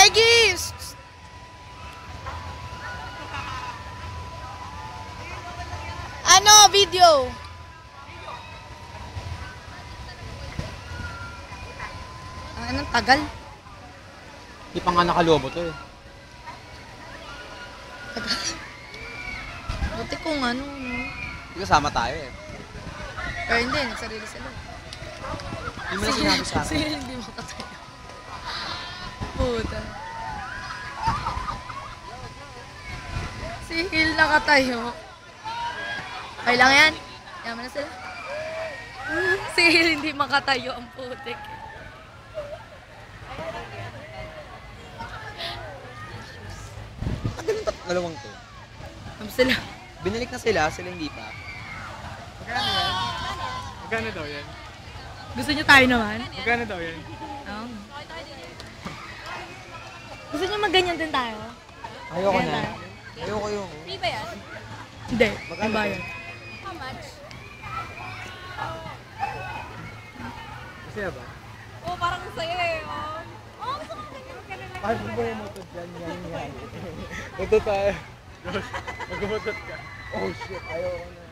Regis! Ano, video? Anong tagal? Hindi pa nga nakalobo to eh. Buti kung ano, no? Hindi kasama tayo eh. Pero hindi, nagsarili sila. Hindi mo na sinabi sa akin. Sige, hindi mo katayo. Puta. Si Hil nakatayo. Okay lang yan. Yaman na sila. Si Hil hindi makatayo ang putik. Ang ganun dalawang to. Ano sila? Binalik na sila hindi pa. Magkano yan? Magkano daw yan? Gusto niyo tayo naman? Magkano daw yan? Oo. Gusto niyo magganyan din tayo? Ayoko Ganyan na. tayo? Ayoko. Free ba yan? Hindi. Magkano Bayad. How much? Masaya ba? Oh, parang ang saya eh. Oh, gusto ko ganyan. Kahit mo yung moto dyan, yan. Moto tayo. Mag-umutot ka. Oh shit, ayoko na.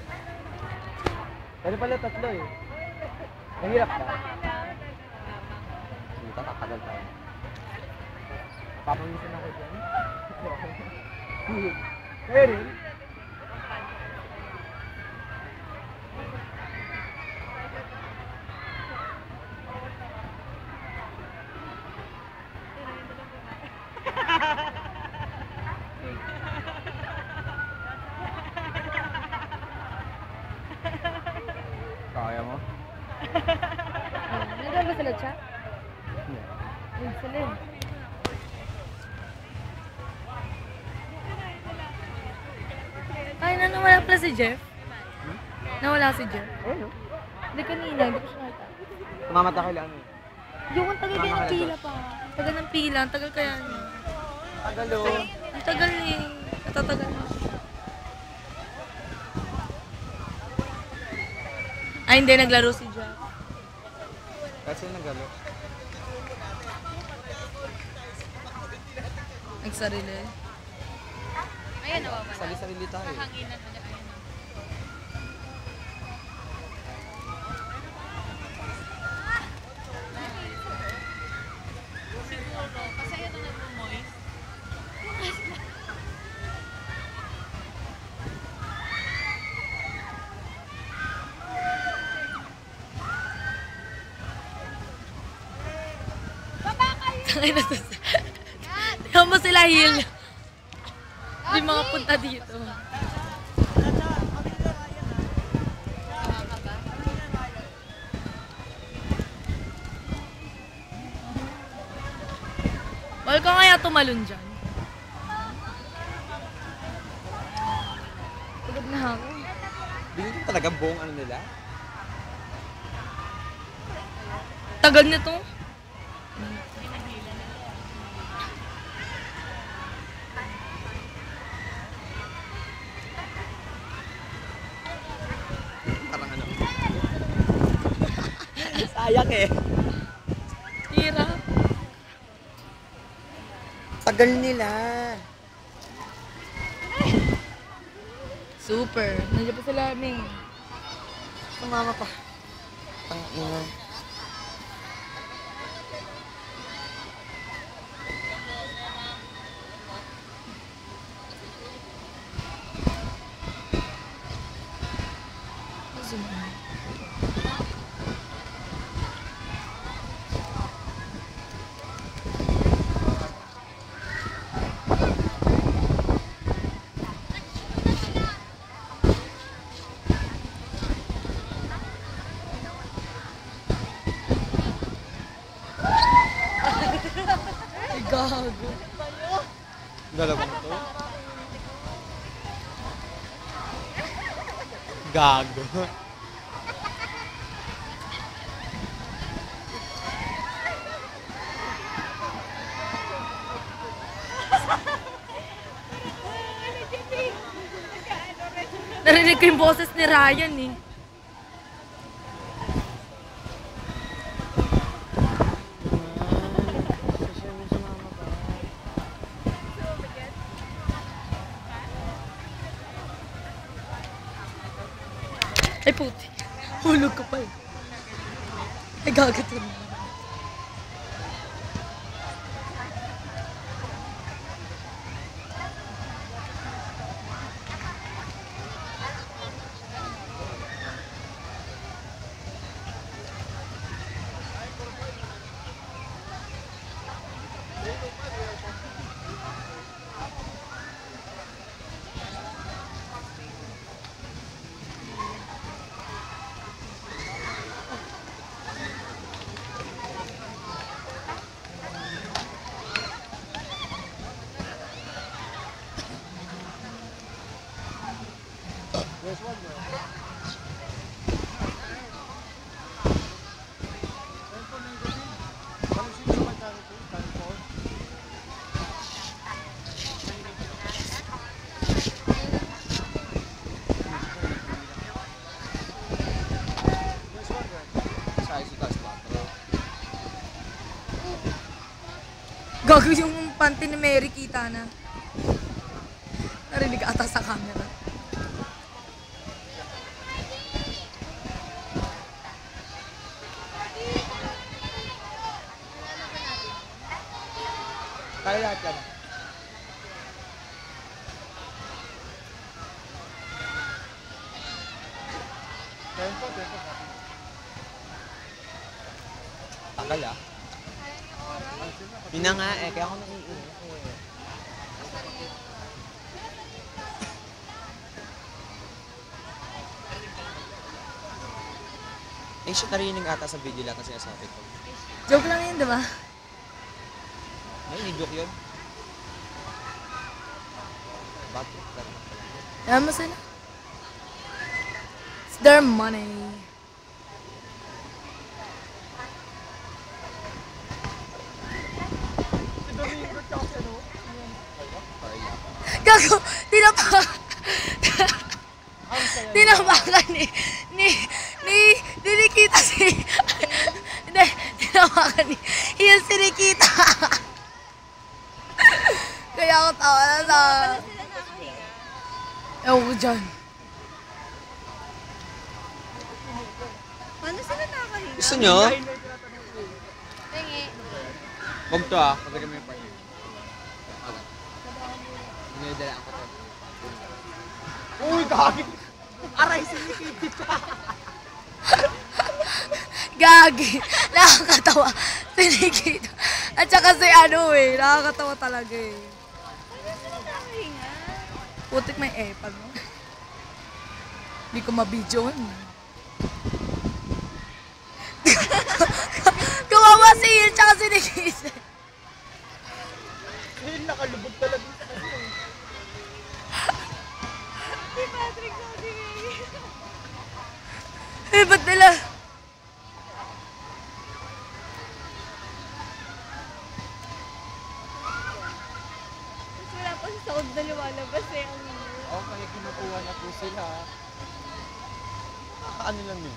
Kaya pala tatlo eh. Mahirap ka? Hindi, tatagal tayo. Papawisan ako dyan. Kaya rin? Kaya mo? Nandun ba sila, Cha? Nandun sila eh. Ay, nawala pala si Jeff. Nawala si Jeff. Ayun. Hindi kanina, hindi ko siya nakita. Tumamata kay ano eh. Yung ang tagal kaya ng pila pa. Ang tagal ng pila, ang tagal kaya niya. Tagal o. Ang tagal eh. Natatagal na. Ay, hindi. Naglaro si Jeff. Kasi nagalo. Nagsarili. Ayan, nawawala. Sali-sarili tayo. Hanginan mo niya. Ayan. Siguro. Kasi ito nag-moist. Tangay na to. Tingnan mo sila, Hil. Hindi makapunta dito. Wal ka kaya tumalon dyan. Pagod na ako. Hindi talaga buong ano nila. Tagal nito. Parang ano. Sayang eh. Tira. Tagal nila. Super. Nandiyan pa sila, Ming. Sumama pa. Ang ina. Ay, gago. Dalawang to. Gago. Narinig ko yung boses ni Ryan eh. Ay, puti. Hulog ka pa eh. Ay, gagato na. Gago yung panty ni Mary, kita na. Narinig ata sa camera. Tayo lahat yan. Tempo. Tagal ah. Yun na nga eh, kaya ako naiinis eh. Eh, siya narinig ata sa video lahat na sinasabi ko. Joke lang yun, di ba? Ay, hindi joke yun. Bakit? Alam mo sila? It's their money. Gago! Tinapakan ni Nikita si... Hindi, tinapakan ni... Yan si Nikita. Kaya ako tawa na sa... Ewan ko dyan. Paano sila nakahinga? Gusto nyo? Tingi. Huwag to ah. Pagdagan mo yung part. Inidalaan ko to. Uy, gagi! Aray, sinikipit ka! Gagi! Nakakatawa. Si Nikita. At saka si ano eh. Nakakatawa talaga eh. Paano sila nakahinga? Putik may epag mo. Hindi ko mabidyoan. Kawawa si Il tsaka si Nikita. Hindi, nakalubog talaga sa kanya. Si Patrick sa si Mary. Eh, ba't nila? Tapos wala pa sa sound na lumalabas eh. Ang Oo, kaya kinukuha na po sila. Ano lang yun?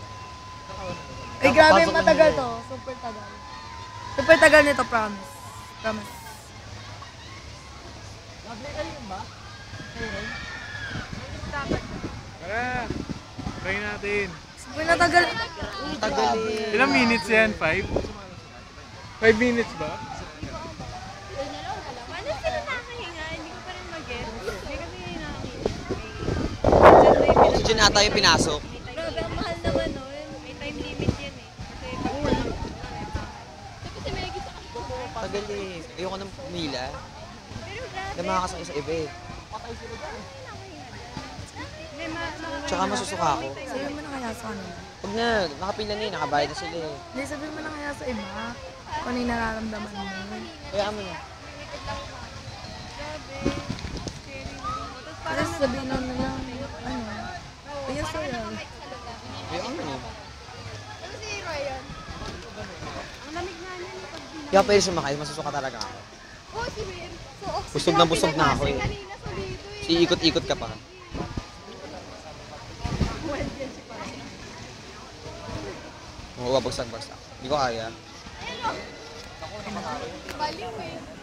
Ay, grabe, Nakapasok na matagal nila to. Super tagal. Super tagal nito, promise. Promise. Lovely kayo yun ba? Tara! Try natin. Super natagal. Tagal eh. Ilang minutes yan? 5? 5 minutes ba? Paano sila nakahinga? Hindi ko pa rin mag-get. Hindi kasi nakahinga. Oxygen ata yung pinasok. Grabe, ang mahal naman nun. May time limit yan eh. Kasi pag kasi may gisa ako. Tagal eh. Ayoko nang pumila. Pero grabe. Hindi makakasakay sa iba eh. May Tsaka masusuka ako. Sabihin mo na kaya sa kanila. Pag na, nakapila na eh, nakabayad na sila eh. Hindi, sabihin mo na kaya sa iba. Kung ano yung nararamdaman mo. Kaya mo na. Tapos sabihin na nila, ano, kaya sa'yo. Kaya ano eh. Ano si Ryan? Ang lamig nga niya pag Kaya pwede sumakay, masusuka talaga ako. oh, si Ryan. So, Busog na ako eh. kanina sa dito eh. Iikot-ikot ka pa. Oo, bagsak-bagsak. Hindi ko kaya. Baliw eh.